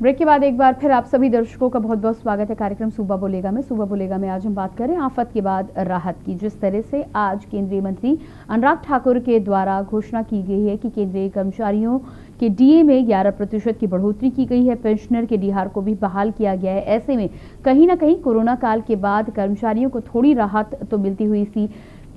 Break के बाद एक बार फिर आप सभी दर्शकों का बहुत बहुत स्वागत है कार्यक्रम सूबा बोलेगा में। सूबा बोलेगा में आज हम बात करें आफत के बाद राहत की। जिस तरह से आज केंद्रीय मंत्री अनुराग ठाकुर के द्वारा घोषणा की गई है कि केंद्रीय कर्मचारियों के डीए में 11% की बढ़ोतरी की गई है, पेंशनर के डीआर को भी बहाल किया गया है। ऐसे में कहीं ना कहीं कोरोना काल के बाद कर्मचारियों को थोड़ी राहत तो मिलती हुई सी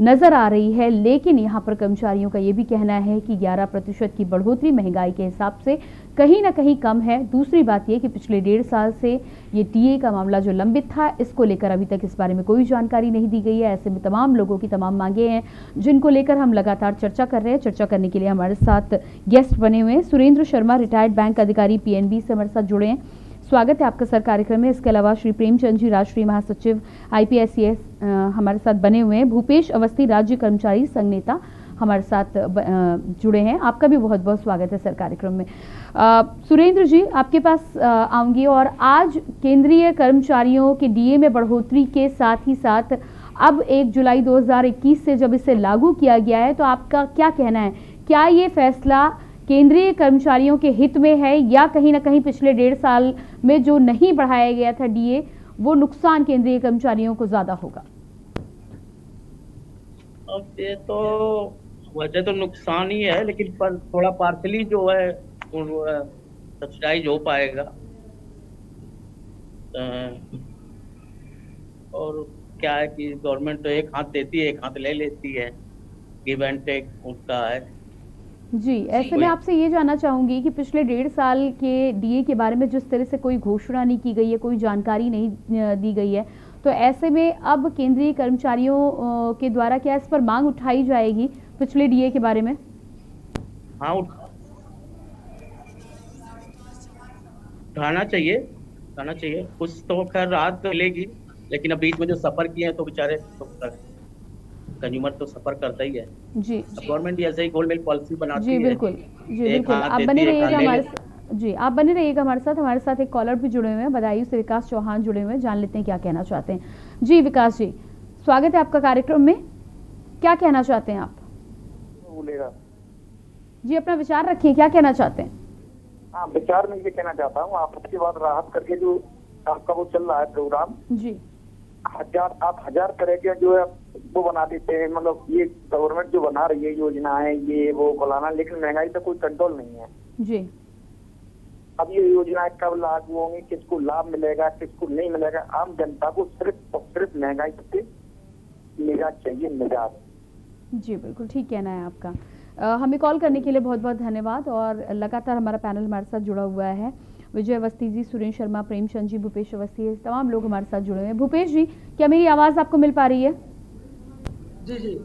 नजर आ रही है, लेकिन यहाँ पर कर्मचारियों का ये भी कहना है कि 11% की बढ़ोतरी महंगाई के हिसाब से कहीं ना कहीं कम है। दूसरी बात ये कि पिछले 1.5 साल से ये डीए का मामला जो लंबित था, इसको लेकर अभी तक इस बारे में कोई जानकारी नहीं दी गई है। ऐसे में तमाम लोगों की तमाम मांगे हैं जिनको लेकर हम लगातार चर्चा कर रहे हैं। चर्चा करने के लिए हमारे साथ गेस्ट बने हुए हैं सुरेंद्र शर्मा, रिटायर्ड बैंक अधिकारी, पीएनबी से हमारे साथ जुड़े हैं। स्वागत है आपका सर कार्यक्रम में। इसके अलावा श्री प्रेमचंद जी, राष्ट्रीय महासचिव IPSCS हमारे साथ बने हुए हैं। भूपेश अवस्थी, राज्य कर्मचारी संघ नेता, हमारे साथ जुड़े हैं। आपका भी बहुत बहुत स्वागत है सर कार्यक्रम में। सुरेंद्र जी, आपके पास आऊंगी। और आज केंद्रीय कर्मचारियों के डीए में बढ़ोतरी के साथ ही साथ अब 1 जुलाई 2021 से जब इसे लागू किया गया है, तो आपका क्या कहना है? क्या ये फैसला केंद्रीय कर्मचारियों के हित में है या कहीं ना कहीं पिछले 1.5 साल में जो नहीं बढ़ाया गया था डीए, वो नुकसान केंद्रीय कर्मचारियों को ज्यादा होगा? अब ये तो वजह तो नुकसान ही है, लेकिन पर थोड़ा पार्शली जो है सब्सिडाइज हो पाएगा। और क्या है कि गवर्नमेंट तो एक हाथ देती है, एक हाथ ले लेती है, गिव एंड टेक उनका है जी। ऐसे में आपसे ये जानना चाहूंगी कि पिछले 1.5 साल के डीए के बारे में जिस तरह से कोई घोषणा नहीं की गई है, कोई जानकारी नहीं दी गई है, तो ऐसे में अब केंद्रीय कर्मचारियों के द्वारा क्या इस पर मांग उठाई जाएगी पिछले डीए के बारे में? हाँ, उठाना चाहिए। कुछ तो खैर राहत मिलेगी, लेकिन अब बीच में जो सफर किए हैं तो बेचारे तो कंज्यूमर तो सफर करता ही है। जी, गवर्नमेंट भी ऐसे ही गोल्ड मेल पॉलिसी बनाती जी है, बिल्कुल, जी एक बिल्कुल। हाथ आप देती बने है, एक हाथ रहिएगा ले हमारे लेती है। जी, आप बने रहिएगा हमारे साथ एक कॉलर भी जुड़े हुए हैं, बदायूं से विकास चौहान जुड़े हुए हैं। जान लेते हैं क्या कहना चाहते हैं। जी विकास जी, स्वागत है आपका कार्यक्रम में। क्या कहना चाहते हैं आप? बोलेगा जी, अपना विचार रखिए, क्या कहना चाहते हैं? हाँ, विचार में ये कहना चाहता हूँ, आप उसके बाद राहत करके जो आपका वो चल रहा है प्रोग्राम, जी, आप हजार तरह के जो है वो बना देते हैं। मतलब ये गवर्नमेंट जो बना रही है योजनाएं, ये वो फलाना, लेकिन महंगाई पे कोई कंट्रोल नहीं है जी। अब ये योजनाएं कब लागू होंगी, किसको लाभ मिलेगा, किसको नहीं मिलेगा? आम जनता को सिर्फ और सिर्फ महंगाई से निजात चाहिए, निजात। जी बिल्कुल ठीक कहना है आपका। हमें कॉल करने के लिए बहुत बहुत धन्यवाद। और लगातार हमारा पैनल हमारे साथ जुड़ा हुआ है। विजय अवस्थी जी, सुरेंद्र शर्मा, प्रेमचंद जी, भूपेश अवस्थी, तमाम लोग हमारे साथ जुड़े हुए हैं। भूपेश जी, क्या मेरी आवाज़ आपको मिल पा रही है? जी जी।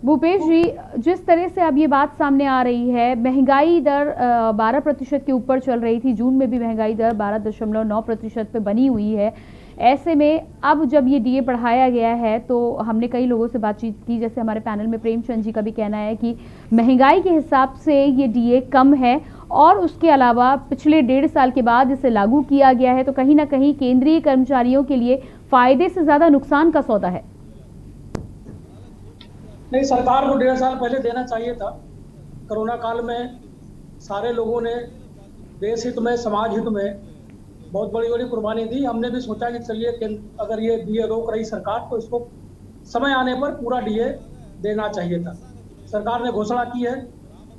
भूपेश जी, जिस तरह से अब ये बात सामने आ रही है, महंगाई दर 12% के ऊपर चल रही थी। जून में भी महंगाई दर 12.9% पे बनी हुई है। ऐसे में अब जब ये डीए बढ़ाया गया है, तो हमने कई लोगों से बातचीत की, जैसे हमारे पैनल में प्रेमचंद जी का भी कहना है कि महंगाई के हिसाब से ये डीए कम है, और उसके अलावा पिछले 1.5 साल के बाद इसे लागू किया गया है, तो कहीं ना कहीं केंद्रीय कर्मचारियों के लिए फायदे से ज्यादा नुकसान का सौदा है। नहीं, सरकार को 1.5 साल पहले देना चाहिए था। कोरोना काल में सारे लोगों ने देश हित में, समाज हित में बहुत बड़ी बड़ी कुर्बानी दी। हमने भी सोचा कि चलिए अगर ये डीए रोक रही सरकार, तो इसको समय आने पर पूरा डीए देना चाहिए था। सरकार ने घोषणा की है,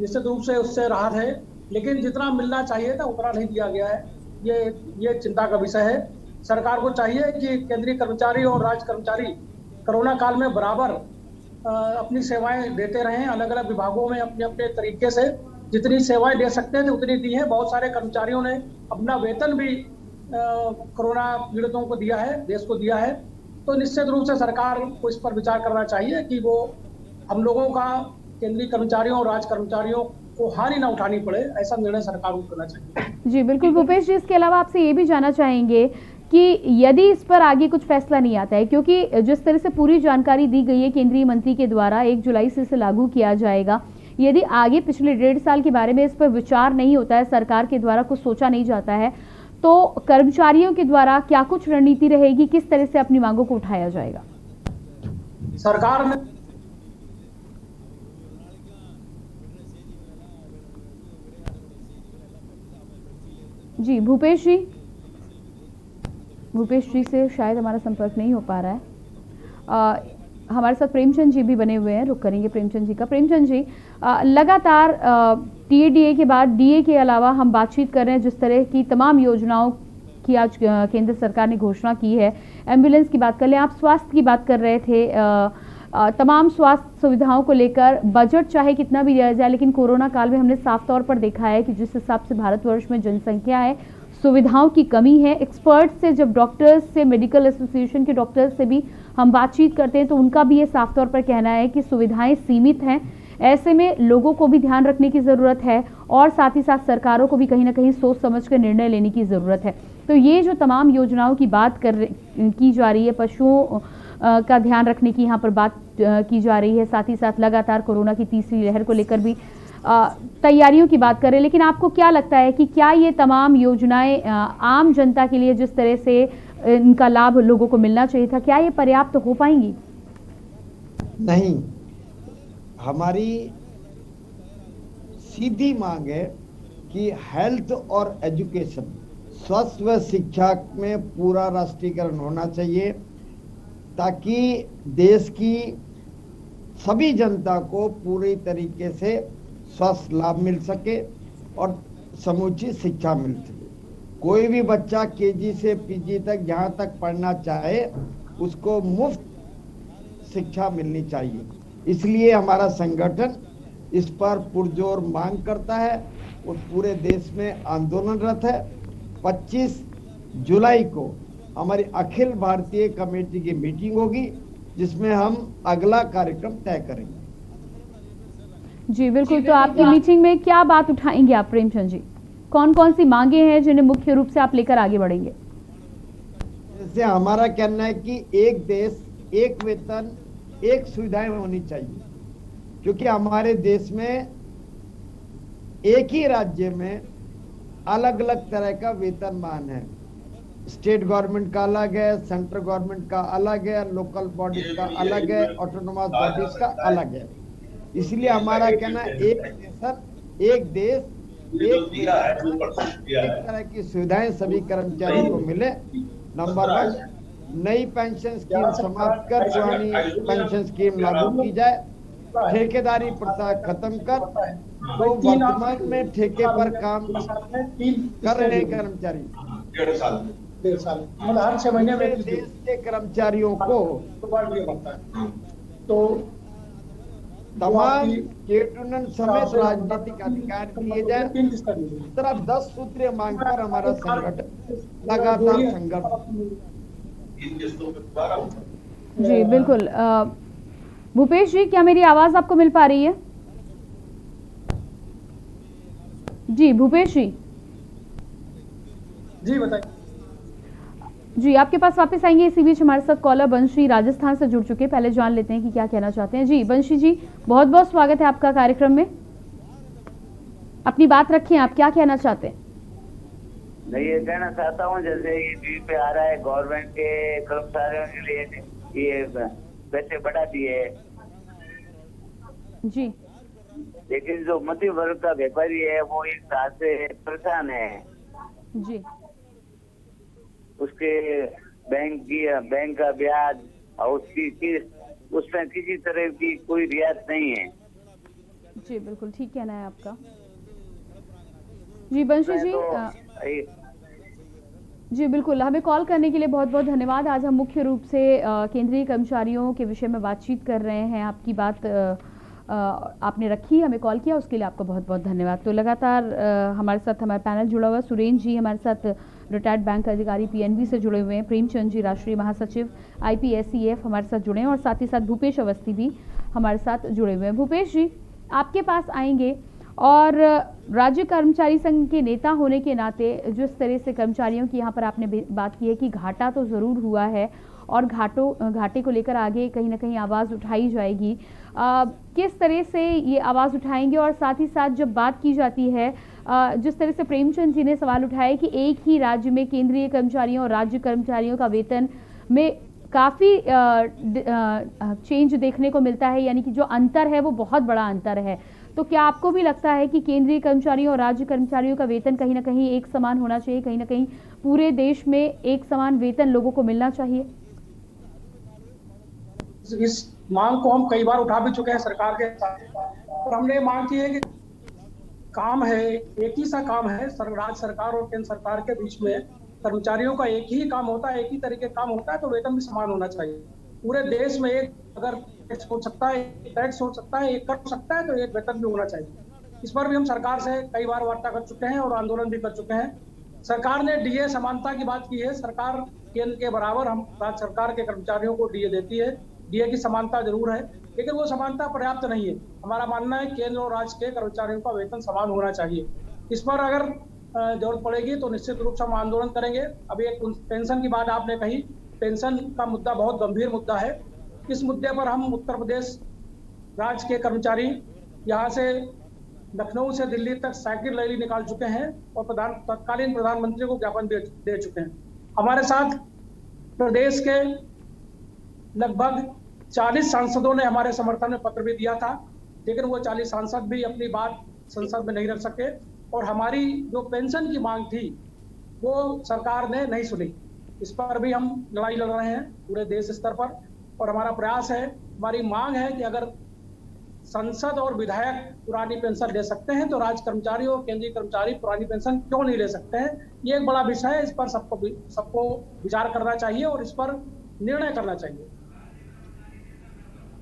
निश्चित रूप से उससे राहत है, लेकिन जितना मिलना चाहिए था उतना नहीं दिया गया है। ये चिंता का विषय है। सरकार को चाहिए कि केंद्रीय कर्मचारी और राज्य कर्मचारी कोरोना काल में बराबर अपनी सेवाएं देते रहें। अलग अलग विभागों में अपने अपने तरीके से जितनी सेवाएं दे सकते थे उतनी दी है। बहुत सारे कर्मचारियों ने अपना वेतन भी कोरोना पीड़ितों को दिया है, देश को दिया है। तो निश्चित रूप से सरकार को इस पर विचार करना चाहिए कि वो हम लोगों का, केंद्रीय कर्मचारियों और राज्य कर्मचारियों को हानि ना उठानी पड़े, ऐसा निर्णय सरकार को करना चाहिए। जी बिल्कुल भूपेश जी, इसके अलावा आपसे ये भी जानना चाहेंगे कि यदि इस पर आगे कुछ फैसला नहीं आता है, क्योंकि जिस तरह से पूरी जानकारी दी गई है केंद्रीय मंत्री के द्वारा, 1 जुलाई से इसे लागू किया जाएगा, यदि आगे पिछले 1.5 साल के बारे में इस पर विचार नहीं होता है, सरकार के द्वारा कुछ सोचा नहीं जाता है, तो कर्मचारियों के द्वारा क्या कुछ रणनीति रहेगी, किस तरह से अपनी मांगों को उठाया जाएगा? सरकार ने जी भूपेश जी से शायद हमारा संपर्क नहीं हो पा रहा है। हमारे साथ प्रेमचंद जी भी बने हुए हैं, रुक करेंगे प्रेमचंद जी का। प्रेमचंद जी, लगातार टीएडीए के बाद डीए के अलावा हम बातचीत कर रहे हैं जिस तरह की तमाम योजनाओं की आज केंद्र सरकार ने घोषणा की है। एम्बुलेंस की बात कर लें, आप स्वास्थ्य की बात कर रहे थे, तमाम स्वास्थ्य सुविधाओं को लेकर बजट चाहे कितना भी दिया जाए, लेकिन कोरोना काल में हमने साफ तौर पर देखा है कि जिस हिसाब से भारतवर्ष में जनसंख्या है, सुविधाओं की कमी है। एक्सपर्ट से, जब डॉक्टर्स से, मेडिकल एसोसिएशन के डॉक्टर्स से भी हम बातचीत करते हैं तो उनका भी ये साफ तौर पर कहना है कि सुविधाएं सीमित हैं। ऐसे में लोगों को भी ध्यान रखने की ज़रूरत है और साथ ही साथ सरकारों को भी कहीं ना कहीं सोच समझ कर निर्णय लेने की ज़रूरत है। तो ये जो तमाम योजनाओं की बात की जा रही है, पशुओं का ध्यान रखने की यहाँ पर बात की जा रही है, साथ ही साथ लगातार कोरोना की तीसरी लहर को लेकर भी तैयारियों की बात करें, लेकिन आपको क्या लगता है कि क्या ये तमाम योजनाएं आम जनता के लिए जिस तरह से इनका लाभ लोगों को मिलना चाहिए था, क्या ये पर्याप्त हो पाएंगी? नहीं, हमारी सीधी मांग है कि हेल्थ और एजुकेशन, स्वास्थ्य व शिक्षा में पूरा राष्ट्रीयकरण होना चाहिए ताकि देश की सभी जनता को पूरी तरीके से स्वास्थ्य लाभ मिल सके और समुचित शिक्षा मिल सके। कोई भी बच्चा केजी से पीजी तक जहाँ तक पढ़ना चाहे उसको मुफ्त शिक्षा मिलनी चाहिए। इसलिए हमारा संगठन इस पर पुरजोर मांग करता है और पूरे देश में आंदोलनरत है। 25 जुलाई को हमारी अखिल भारतीय कमेटी की मीटिंग होगी जिसमें हम अगला कार्यक्रम तय करेंगे। जी बिल्कुल, तो आपकी मीटिंग में क्या बात उठाएंगे आप प्रेमचंद जी? कौन कौन सी मांगे हैं जिन्हें मुख्य रूप से आप लेकर आगे बढ़ेंगे? जैसे हमारा कहना है कि एक देश, एक वेतन, एक सुविधाएं होनी चाहिए, क्योंकि हमारे देश में एक ही राज्य में अलग अलग तरह का वेतनमान है। स्टेट गवर्नमेंट का अलग है, सेंट्रल गवर्नमेंट का अलग है, लोकल बॉडीज का अलग है, ऑटोनोमस बॉडीज का अलग है। इसलिए हमारा कहना है एक नेशन, एक देश, एक तरह की सुविधाएं सभी कर्मचारियों को मिले। नंबर 1, नई पेंशन स्कीम समाप्त कर पुरानी पेंशन स्कीम लागू की जाए। ठेकेदारी प्रथा खत्म कर, तो वर्तमान में ठेके पर काम कर रहे कर्मचारी 1.5 साल मतलब हर 6 महीने में देश के कर्मचारियों को तो तमाम यूनियन समेत राजनीतिक अधिकार दिए जाए। तरफ 10 सूत्रीय मांग पर हमारा संगठन लगातार संघर्ष। जी बिल्कुल। भूपेश जी, क्या मेरी आवाज आपको मिल पा रही है? जी भूपेश जी। जी बताइए। जी आपके पास वापस आएंगे। इसी बीच हमारे साथ कॉलर बंशी राजस्थान से जुड़ चुके हैं, पहले जान लेते हैं कि क्या कहना चाहते हैं। जी बंशी जी, बहुत बहुत स्वागत है आपका कार्यक्रम में। अपनी बात रखिए, आप क्या कहना चाहते हैं? मैं ये कहना चाहता हूँ, जैसे ये टीवी पे आ रहा है गवर्नमेंट के कर्मचारियों के लिए ये पैसे बढ़ा दिए, जी लेकिन जो मध्यम वर्ग का व्यापारी है वो एक साथ से परेशान है। जी उसके बैंक का ब्याज और उसकी उसमें किसी तरह की कोई रियायत नहीं है। जी बिल्कुल ठीक कहना है आपका। जी बंशी जी, जी बिल्कुल, हमें कॉल करने के लिए बहुत बहुत धन्यवाद। आज हम मुख्य रूप से केंद्रीय कर्मचारियों के विषय में बातचीत कर रहे हैं। आपकी बात आपने रखी, हमें कॉल किया, उसके लिए आपका बहुत बहुत धन्यवाद। तो लगातार हमारे साथ हमारा पैनल जुड़ा हुआ है। सुरेंद्र जी हमारे साथ रिटायर्ड बैंक अधिकारी पीएनबी से जुड़े हुए हैं, प्रेमचंद जी राष्ट्रीय महासचिव आईपीएससीएफ हमारे साथ जुड़े हैं, और साथ ही साथ भूपेश अवस्थी भी हमारे साथ जुड़े हुए हैं। भूपेश जी, आपके पास आएंगे, और राज्य कर्मचारी संघ के नेता होने के नाते जिस तरह से कर्मचारियों की यहाँ पर आपने बात की है कि घाटा तो ज़रूर हुआ है और घाटे को लेकर आगे कहीं ना कहीं आवाज़ उठाई जाएगी, किस तरह से ये आवाज़ उठाएंगे? और साथ ही साथ जब बात की जाती है, जिस तरह से प्रेमचंद जी ने सवाल उठाया कि एक ही राज्य में केंद्रीय कर्मचारियों और राज्य कर्मचारियों का वेतन में काफ़ी चेंज देखने को मिलता है, यानी कि जो अंतर है वो बहुत बड़ा अंतर है। तो क्या आपको भी लगता है कि केंद्रीय कर्मचारियों और राज्य कर्मचारियों का वेतन कहीं ना कहीं एक समान होना चाहिए, कहीं ना कहीं पूरे देश में एक समान वेतन लोगों को मिलना चाहिए? इस मांग को हम कई बार उठा भी चुके हैं सरकार के साथ, और हमने ये मांग की है कि काम है, एक ही सा काम है, राज्य सरकार और केंद्र सरकार के बीच में कर्मचारियों का एक ही काम होता है, एक ही तरीके का काम होता है, तो वेतन भी समान होना चाहिए। पूरे देश में एक अगर टैक्स हो सकता है, एक टैक्स हो सकता है, एक कर सकता है, तो एक वेतन भी होना चाहिए। इस पर भी हम सरकार से कई बार वार्ता कर चुके हैं और आंदोलन भी कर चुके हैं। सरकार ने डीए समानता की बात की है, सरकार केंद्र के बराबर हम राज्य सरकार के कर्मचारियों को डीए देती है, डीए की समानता जरूर है, लेकिन वो समानता पर्याप्त नहीं है। हमारा मानना है केंद्र और राज्य के कर्मचारियों का वेतन समान होना चाहिए। इस पर अगर जरूरत पड़ेगी तो निश्चित रूप से हम आंदोलन करेंगे। अभी एक पेंशन की बात आपने कही, पेंशन का मुद्दा बहुत गंभीर मुद्दा है। इस मुद्दे पर हम उत्तर प्रदेश राज्य के कर्मचारी यहाँ से लखनऊ से दिल्ली तक साइकिल रैली निकाल चुके हैं और तत्कालीन प्रधानमंत्री को ज्ञापन दे चुके हैं। हमारे साथ प्रदेश के लगभग 40 सांसदों ने हमारे समर्थन में पत्र भी दिया था, लेकिन वो 40 सांसद भी अपनी बात संसद में नहीं रख सके और हमारी जो पेंशन की मांग थी वो सरकार ने नहीं सुनी। इस पर भी हम लड़ाई लड़ रहे हैं पूरे देश स्तर पर, और हमारा प्रयास है, हमारी मांग है कि अगर संसद और विधायक पुरानी पेंशन ले सकते हैं तो राज्य कर्मचारी और केंद्रीय कर्मचारी पुरानी पेंशन क्यों नहीं ले सकते हैं। ये एक बड़ा विषय है, इस पर सबको विचार करना चाहिए और इस पर निर्णय करना चाहिए।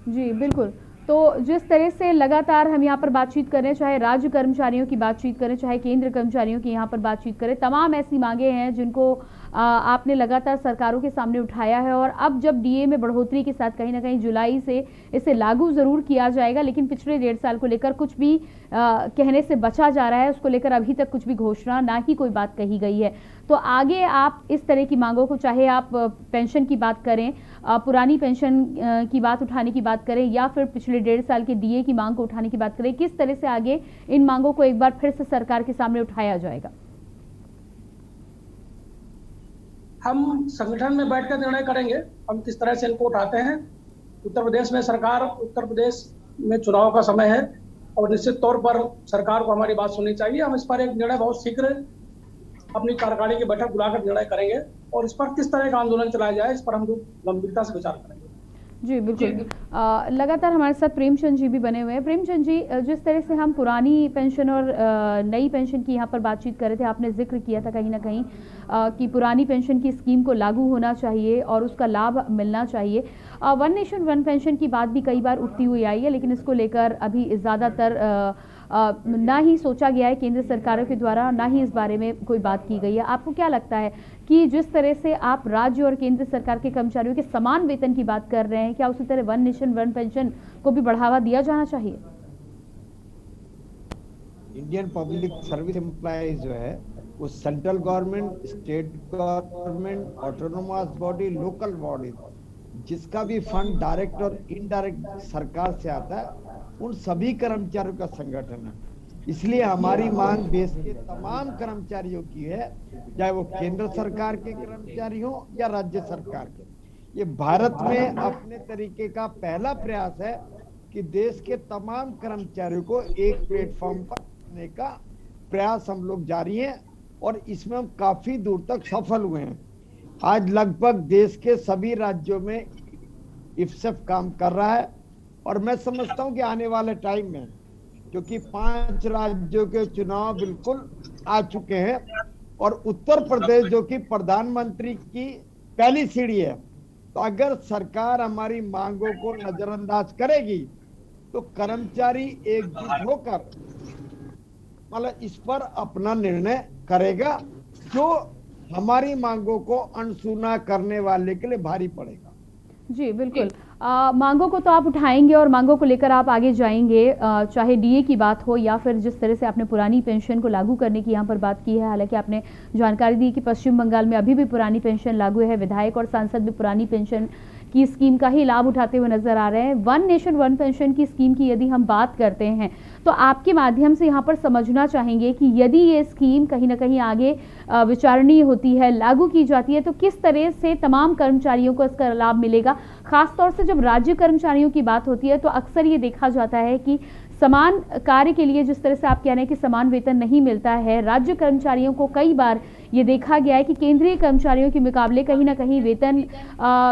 जी बिल्कुल। तो जिस तरह से लगातार हम यहाँ पर बातचीत करें, चाहे राज्य कर्मचारियों की बातचीत करें, चाहे केंद्र कर्मचारियों की यहाँ पर बातचीत करें, तमाम ऐसी मांगे हैं जिनको आपने लगातार सरकारों के सामने उठाया है। और अब जब डीए में बढ़ोतरी के साथ कहीं ना कहीं जुलाई से इसे लागू ज़रूर किया जाएगा, लेकिन पिछले 1.5 साल को लेकर कुछ भी कहने से बचा जा रहा है, उसको लेकर अभी तक कुछ भी घोषणा ना ही कोई बात कही गई है। तो आगे आप इस तरह की मांगों को, चाहे आप पेंशन की बात करें, पुरानी पेंशन की बात उठाने की बात करें, या फिर पिछले 1.5 साल के डीए की मांग को उठाने की बात करें, किस तरह से आगे इन मांगों को एक बार फिर से सरकार के सामने उठाया जाएगा? हम संगठन में बैठकर निर्णय करेंगे हम किस तरह से इनको उठाते हैं। उत्तर प्रदेश में चुनाव का समय है और निश्चित तौर पर सरकार को हमारी बात सुननी चाहिए। हम इस पर एक निर्णय बहुत शीघ्र अपनी कार्यकारिणी की बैठक बुलाकर निर्णय करेंगे और इस पर किस तरह का आंदोलन चलाया जाए, इस पर हम गंभीरता से विचार करेंगे। जी बिल्कुल। लगातार हमारे साथ प्रेमचंद जी भी बने हुए हैं। प्रेमचंद जी, जिस तरह से हम पुरानी पेंशन और नई पेंशन की यहाँ पर बातचीत कर रहे थे, आपने जिक्र किया था कहीं ना कहीं कि पुरानी पेंशन की स्कीम को लागू होना चाहिए और उसका लाभ मिलना चाहिए। वन नेशन वन पेंशन की बात भी कई बार उठती हुई आई है, लेकिन इसको लेकर अभी ज़्यादातर ना ही सोचा गया है केंद्र सरकारों के द्वारा, ना ही इस बारे में कोई बात की गई है। आपको क्या लगता है कि जिस तरह से आप राज्य और केंद्र सरकार के कर्मचारियों के समान वेतन की बात कर रहे हैं, क्या उसी तरह वन नेशन वन पेंशन को भी बढ़ावा दिया जाना चाहिए? इंडियन पब्लिक सर्विस एम्प्लॉइज जो है वो central government, state government, autonomous body, local body, जिसका भी फंड डायरेक्ट और इनडायरेक्ट सरकार से आता है, उन सभी कर्मचारियों का संगठन है। इसलिए हमारी मांग देश के तमाम कर्मचारियों की है, चाहे वो केंद्र सरकार के कर्मचारी हो या राज्य सरकार के। ये भारत में अपने तरीके का पहला प्रयास है कि देश के तमाम कर्मचारियों को एक प्लेटफॉर्म पर रखने का प्रयास हम लोग जारी है और इसमें हम काफी दूर तक सफल हुए हैं। आज लगभग देश के सभी राज्यों में इफ्सेफ काम कर रहा है और मैं समझता हूं कि आने वाले टाइम में, क्योंकि 5 राज्यों के चुनाव बिल्कुल आ चुके हैं और उत्तर प्रदेश जो कि प्रधानमंत्री की पहली सीढ़ी है, तो अगर सरकार हमारी मांगों को नजरअंदाज करेगी तो कर्मचारी एकजुट होकर मतलब इस पर अपना निर्णय करेगा, जो हमारी मांगों को अनसुना करने वाले के लिए भारी पड़ेगा। जी बिल्कुल। मांगों को तो आप उठाएंगे और मांगों को लेकर आप आगे जाएंगे, चाहे डीए की बात हो या फिर जिस तरह से आपने पुरानी पेंशन को लागू करने की यहाँ पर बात की है। हालांकि आपने जानकारी दी कि पश्चिम बंगाल में अभी भी पुरानी पेंशन लागू है, विधायक और सांसद भी पुरानी पेंशन की स्कीम का ही लाभ उठाते हुए नजर आ रहे हैं। वन नेशन वन पेंशन की स्कीम की यदि हम बात करते हैं तो आपके माध्यम से यहाँ पर समझना चाहेंगे कि यदि ये स्कीम कहीं ना कहीं आगे विचारणीय होती है, लागू की जाती है, तो किस तरह से तमाम कर्मचारियों को इसका लाभ मिलेगा। खासतौर से जब राज्य कर्मचारियों की बात होती है तो अक्सर ये देखा जाता है कि समान कार्य के लिए जिस तरह से आप कह रहे हैं कि समान वेतन नहीं मिलता है, राज्य कर्मचारियों को कई बार ये देखा गया है कि केंद्रीय कर्मचारियों के मुकाबले कहीं ना कहीं वेतन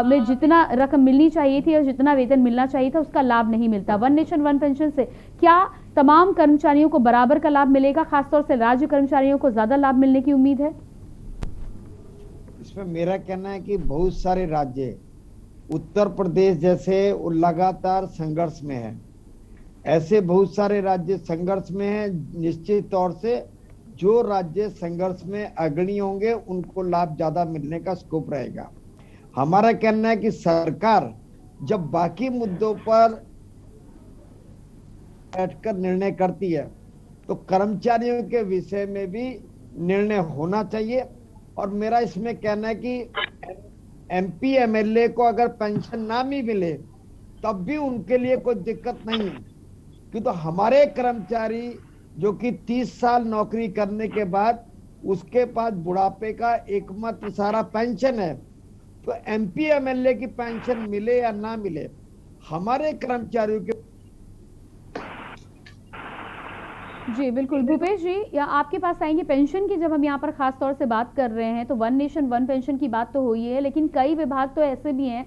में जितना रकम मिलनी चाहिए थी और जितना वेतन मिलना चाहिए था उसका लाभ नहीं मिलता। वन नेशन वन पेंशन से क्या तमाम कर्मचारियों को बराबर का लाभ मिलेगा? खासतौर से राज्य कर्मचारियों को ज्यादा लाभ मिलने की उम्मीद है? इसमें मेरा कहना है कि बहुत सारे राज्य, उत्तर प्रदेश जैसे लगातार संघर्ष में है, ऐसे बहुत सारे राज्य संघर्ष में है। निश्चित तौर से जो राज्य संघर्ष में अग्रणी होंगे उनको लाभ ज्यादा मिलने का स्कोप रहेगा। हमारा कहना है कि सरकार जब बाकी मुद्दों पर बैठकर निर्णय करती है तो कर्मचारियों के विषय में भी निर्णय होना चाहिए। और मेरा इसमें कहना है कि एमपी एमएलए को अगर पेंशन ना भी मिले तब भी उनके लिए कोई दिक्कत नहीं है, क्योंकि तो हमारे कर्मचारी जो कि 30 साल नौकरी करने के बाद उसके पास बुढ़ापे का एकमात्र सहारा पेंशन है। तो एमपी एमएलए की पेंशन मिले या ना मिले, हमारे कर्मचारियों के। जी बिल्कुल भूपेश जी, या आपके पास आएंगे। पेंशन की जब हम यहाँ पर खास तौर से बात कर रहे हैं तो वन नेशन वन पेंशन की बात तो हुई है, लेकिन कई विभाग तो ऐसे भी हैं,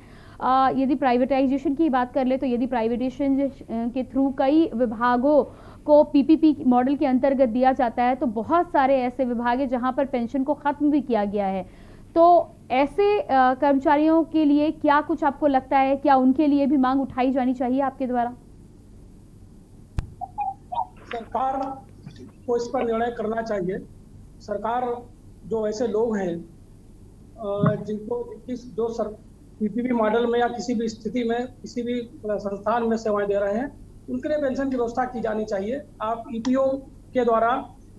यदि प्राइवेटाइजेशन की बात कर ले तो यदि प्राइवेटाइजेशन के थ्रू कई विभागों को पीपीपी मॉडल के अंतर्गत दिया जाता है, तो बहुत सारे ऐसे विभाग हैं जहां पर पेंशन को खत्म भी किया गया है। तो ऐसे कर्मचारियों के लिए क्या कुछ आपको लगता है, क्या उनके लिए भी मांग उठाई जानी चाहिए आपके द्वारा? सरकार को इस पर निर्णय करना चाहिए। सरकार जो ऐसे लोग हैं जिनको जो पीपीपी मॉडल में या किसी भी स्थिति में किसी भी संस्थान में सेवाएं दे रहे हैं, उनके लिए पेंशन की व्यवस्था की जानी चाहिए। आप ईपीओ के द्वारा,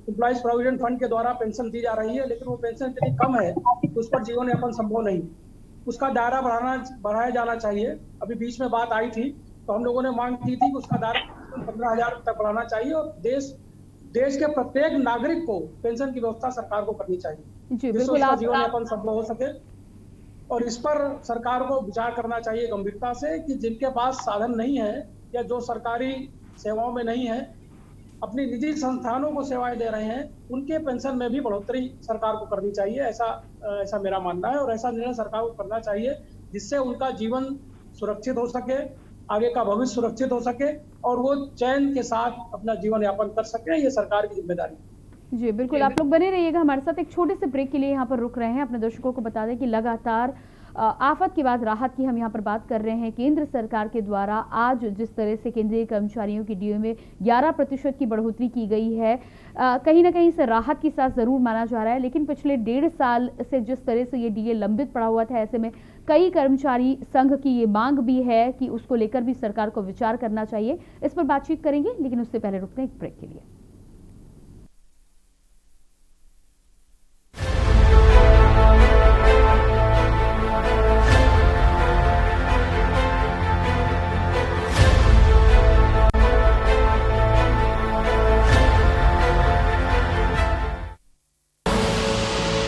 एम्प्लॉइज प्रोविडेंट फंड के द्वारा पेंशन दी जा रही है, लेकिन वो पेंशन इतनी कम है कि उस पर जीवन यापन संभव नहीं। उसका दायरा बढ़ाया जाना चाहिए। अभी बीच में बात आई थी तो हम लोगों ने मांग की थी कि उसका दायरा 15,000 तक बढ़ाना चाहिए और देश के प्रत्येक नागरिक को पेंशन की व्यवस्था सरकार को करनी चाहिए, जिससे उसका जीवन यापन संभव हो सके। और इस पर सरकार को विचार करना चाहिए गंभीरता से कि जिनके पास साधन नहीं है या जो सरकारी सेवाओं में नहीं है, अपनी निजी संस्थानों को सेवाएं दे रहे हैं, उनके पेंशन में भी बढ़ोतरी सरकार को करनी चाहिए। ऐसा मेरा मानना है और ऐसा निर्णय सरकार को करना चाहिए जिससे उनका जीवन सुरक्षित हो सके, आगे का भविष्य सुरक्षित हो सके और वो चैन के साथ अपना जीवन यापन कर सके। ये सरकार की जिम्मेदारी है। जी बिल्कुल, आप लोग बने रहिएगा हमारे साथ। एक छोटे से ब्रेक के लिए यहाँ पर रुक रहे हैं। अपने दर्शकों को बता दें कि लगातार आफत के बाद राहत की हम यहाँ पर बात कर रहे हैं। केंद्र सरकार के द्वारा आज जिस तरह से केंद्रीय कर्मचारियों की डीए में 11% की बढ़ोतरी की गई है, कहीं ना कहीं से राहत की साथ जरूर माना जा रहा है, लेकिन पिछले 1.5 साल से जिस तरह से ये डीए लंबित पड़ा हुआ था, ऐसे में कई कर्मचारी संघ की ये मांग भी है कि उसको लेकर भी सरकार को विचार करना चाहिए। इस पर बातचीत करेंगे, लेकिन उससे पहले रुकते हैं एक ब्रेक के लिए।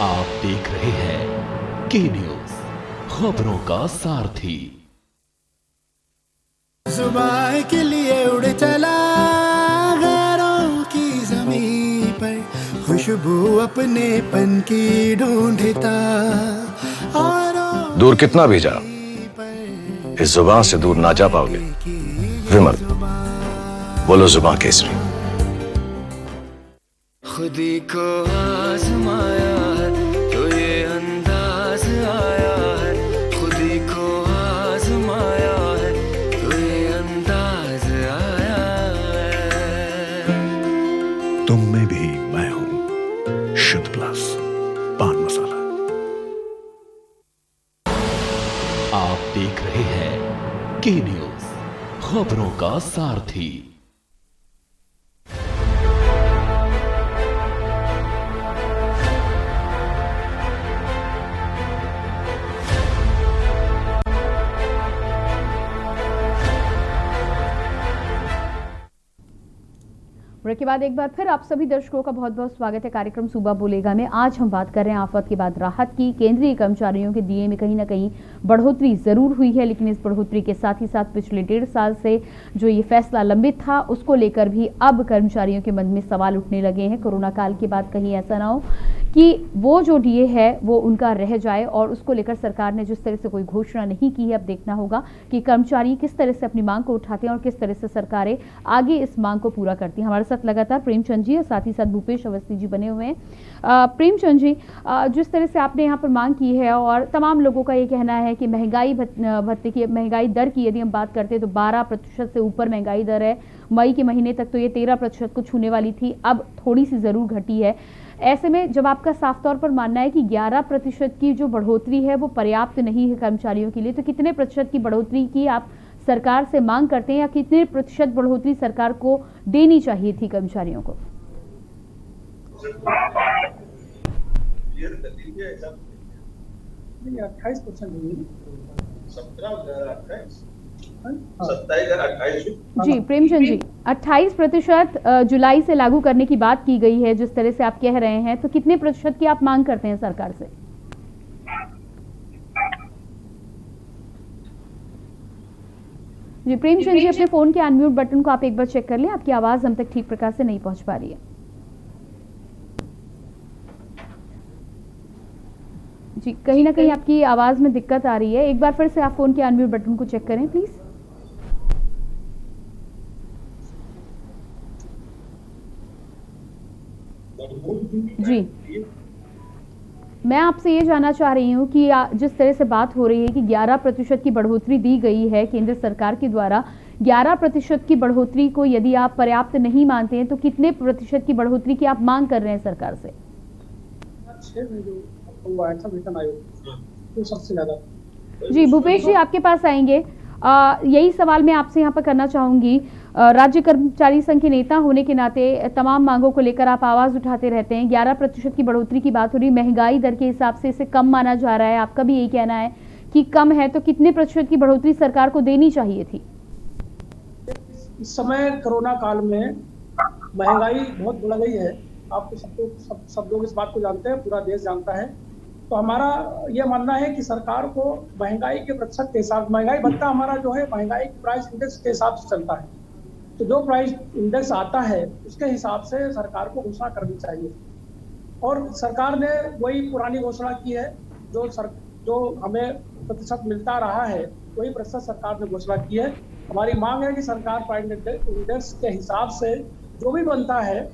आप देख रहे हैं के न्यूज, खबरों का सारथी। जुबान के लिए उड़ चला गैरों की ज़मीं पर, खुशबू अपने पन की ढूंढता। दूर कितना भी जा, इस जुबान से दूर ना जा पाओगे। विमल, बोलो जुबान केसरी। खुदी को आजमाया है तो ये अंदाज आया है, खुदी को आजमाया है तो ये अंदाज आया है। तुम में भी मैं हूं, शुद्ध प्लस पान मसाला। आप देख रहे हैं के न्यूज, खबरों का सारथी। ब्रेक के बाद एक बार फिर आप सभी दर्शकों का बहुत बहुत स्वागत है कार्यक्रम सूबा बोलेगा में। आज हम बात कर रहे हैं आफत के बाद राहत की। केंद्रीय कर्मचारियों के डीए में कहीं ना कहीं बढ़ोतरी जरूर हुई है, लेकिन इस बढ़ोतरी के साथ ही साथ पिछले 1.5 साल से जो ये फैसला लंबित था उसको लेकर भी अब कर्मचारियों के मन में सवाल उठने लगे हैं। कोरोना काल के बाद कहीं ऐसा ना हो कि वो जो डीए है वो उनका रह जाए, और उसको लेकर सरकार ने जिस तरह से कोई घोषणा नहीं की है, अब देखना होगा कि कर्मचारी किस तरह से अपनी मांग को उठाते हैं और किस तरह से सरकारें आगे इस मांग को पूरा करती हैं। हमारे साथ लगातार प्रेमचंद जी और साथ ही साथ भूपेश अवस्थी जी बने हुए हैं। प्रेमचंद जी, जिस तरह से आपने यहाँ पर मांग की है और तमाम लोगों का ये कहना है कि महंगाई भत्ते की महंगाई दर की यदि हम बात करते हैं तो 12% से ऊपर महंगाई दर है। मई के महीने तक तो ये 13% को छूने वाली थी, अब थोड़ी सी जरूर घटी है। ऐसे में जब आपका साफ तौर पर मानना है कि 11% की जो बढ़ोतरी है वो पर्याप्त नहीं है कर्मचारियों के लिए, तो कितने प्रतिशत की बढ़ोतरी की आप सरकार से मांग करते हैं, या कितने प्रतिशत बढ़ोतरी सरकार को देनी चाहिए थी कर्मचारियों को? नहीं, 28% जी प्रेमचंद जी, 28% जुलाई से लागू करने की बात की गई है जिस तरह से आप कह रहे हैं, तो कितने प्रतिशत की आप मांग करते हैं सरकार से? जी प्रेमचंद जी, अपने फोन के अनम्यूट बटन को आप एक बार चेक कर लें, आपकी आवाज हम तक ठीक प्रकार से नहीं पहुंच पा रही है। जी, कहीं ना कहीं आपकी आवाज में दिक्कत आ रही है, एक बार फिर से आप फोन के अनम्यूट बटन को चेक करें प्लीज। जी, मैं आपसे ये जानना चाह रही हूँ कि जिस तरह से बात हो रही है कि 11% की बढ़ोतरी दी गई है केंद्र सरकार के द्वारा, 11% की बढ़ोतरी को यदि आप पर्याप्त नहीं मानते हैं तो कितने प्रतिशत की बढ़ोतरी की आप मांग कर रहे हैं सरकार से? जी भूपेश जी, आपके पास आएंगे। यही सवाल मैं आपसे यहाँ पर करना चाहूंगी। राज्य कर्मचारी संघ के नेता होने के नाते तमाम मांगों को लेकर आप आवाज उठाते रहते हैं। 11% की बढ़ोतरी की बात हो रही, महंगाई दर के हिसाब से इसे कम माना जा रहा है, आपका भी यही कहना है कि कम है, तो कितने प्रतिशत की बढ़ोतरी सरकार को देनी चाहिए थी? इस समय कोरोना काल में महंगाई बहुत बढ़ गई है, आपको सब लोग इस बात को जानते हैं, पूरा देश जानता है। तो हमारा यह मानना है कि सरकार को महंगाई के प्रतिशत के हिसाब, महंगाई भत्ता हमारा जो है महंगाई प्राइस इंडेक्स के हिसाब से चलता है, तो जो प्राइस इंडेक्स आता है उसके हिसाब से सरकार को घोषणा करनी चाहिए। और सरकार ने वही पुरानी घोषणा की है, जो हमें प्रतिशत मिलता रहा है वही प्रतिशत सरकार ने घोषणा की है। हमारी मांग है कि सरकार प्राइस इंडेक्स के हिसाब से जो भी बनता है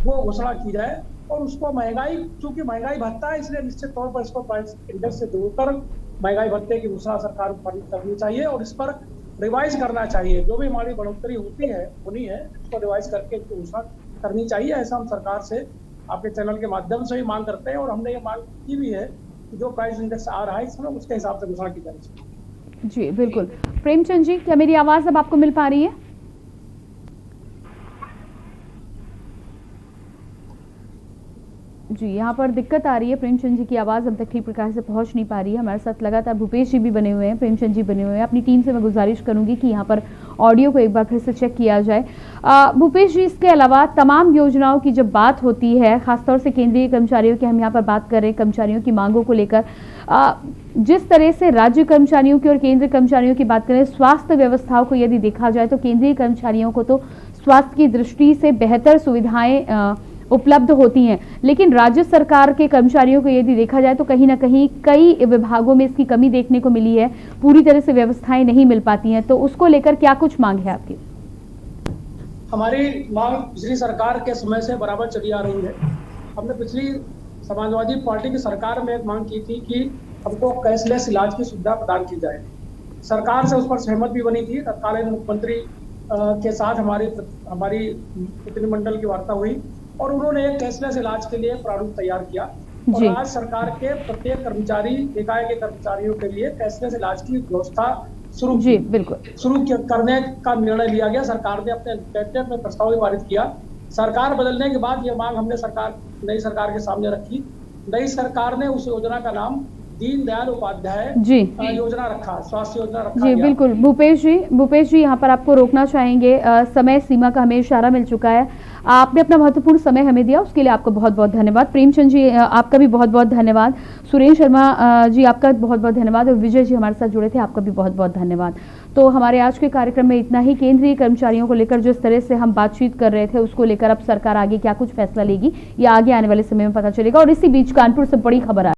वो घोषणा की जाए, और उसको महंगाई, चूंकि महंगाई भत्ता है इसलिए निश्चित तौर पर इसको प्राइस इंडेक्स से जोड़कर महंगाई भत्ते की घोषणा सरकार को करनी चाहिए, और इस पर रिवाइज करना चाहिए। जो भी हमारी बढ़ोतरी होनी है उसको रिवाइज करके इसको घोषणा करनी चाहिए। ऐसा हम सरकार से आपके चैनल के माध्यम से भी मांग करते हैं, और हमने ये मांग की भी है कि जो प्राइस इंडेक्स आ रहा है इसमें उसके हिसाब से घोषणा की जानी चाहिए। जी बिल्कुल। प्रेमचंद जी, क्या मेरी आवाज अब आपको मिल पा रही है? जी, यहाँ पर दिक्कत आ रही है, प्रेमचंद जी की आवाज़ हम तक ठीक प्रकार से पहुँच नहीं पा रही है। हमारे साथ लगातार भूपेश जी भी बने हुए हैं, प्रेमचंद जी बने हुए हैं। अपनी टीम से मैं गुजारिश करूंगी कि यहाँ पर ऑडियो को एक बार फिर से चेक किया जाए। भूपेश जी, इसके अलावा तमाम योजनाओं की जब बात होती है, खासतौर से केंद्रीय कर्मचारियों की हम यहाँ पर बात कर रहे हैं, कर्मचारियों की मांगों को लेकर, जिस तरह से राज्य कर्मचारियों की और केंद्र कर्मचारियों की बात करें, स्वास्थ्य व्यवस्थाओं को यदि देखा जाए तो केंद्रीय कर्मचारियों को तो स्वास्थ्य की दृष्टि से बेहतर सुविधाएं उपलब्ध होती हैं, लेकिन राज्य सरकार के कर्मचारियों को यदि देखा जाए तो कहीं ना कहीं कई विभागों में इसकी कमी देखने को मिली है, पूरी तरह से व्यवस्थाएं नहीं मिल पाती हैं। तो उसको लेकर क्या कुछ मांग है आपकी? हमारी मांग पिछली सरकार के समय से बराबर चली आ रही है। हमने पिछली समाजवादी पार्टी की सरकार में एक मांग की थी कि हमको कैशलेस इलाज की सुविधा प्रदान की जाए। सरकार से उस पर सहमत भी बनी थी। तत्कालीन मुख्यमंत्री के साथ हमारी प्रतिनिधिमंडल की वार्ता हुई और उन्होंने एक कैशलेस इलाज के लिए प्रारूप तैयार किया, और राज्य सरकार के प्रत्येक कर्मचारी, निकाय के कर्मचारियों के लिए कैशलेस इलाज की व्यवस्था शुरू करने का निर्णय लिया गया। सरकार ने अपने कैबिनेट में प्रस्ताव भी पारित किया। सरकार बदलने के बाद ये मांग हमने नई सरकार के सामने रखी। नई सरकार ने उस योजना का नाम दीनदयाल उपाध्याय जी योजना रखा, स्वास्थ्य योजना रखा जी गया। बिल्कुल। भूपेश जी यहाँ पर आपको रोकना चाहेंगे, समय सीमा का हमें इशारा मिल चुका है। आपने अपना महत्वपूर्ण समय हमें दिया, उसके लिए आपको बहुत बहुत धन्यवाद। प्रेमचंद जी आपका भी बहुत बहुत धन्यवाद। सुरेश शर्मा जी आपका बहुत बहुत धन्यवाद और विजय जी हमारे साथ जुड़े थे, आपका भी बहुत बहुत धन्यवाद। तो हमारे आज के कार्यक्रम में इतना ही। केंद्रीय कर्मचारियों को लेकर जिस तरह से हम बातचीत कर रहे थे, उसको लेकर अब सरकार आगे क्या कुछ फैसला लेगी, या आगे आने वाले समय में पता चलेगा। और इसी बीच कानपुर से बड़ी खबर आ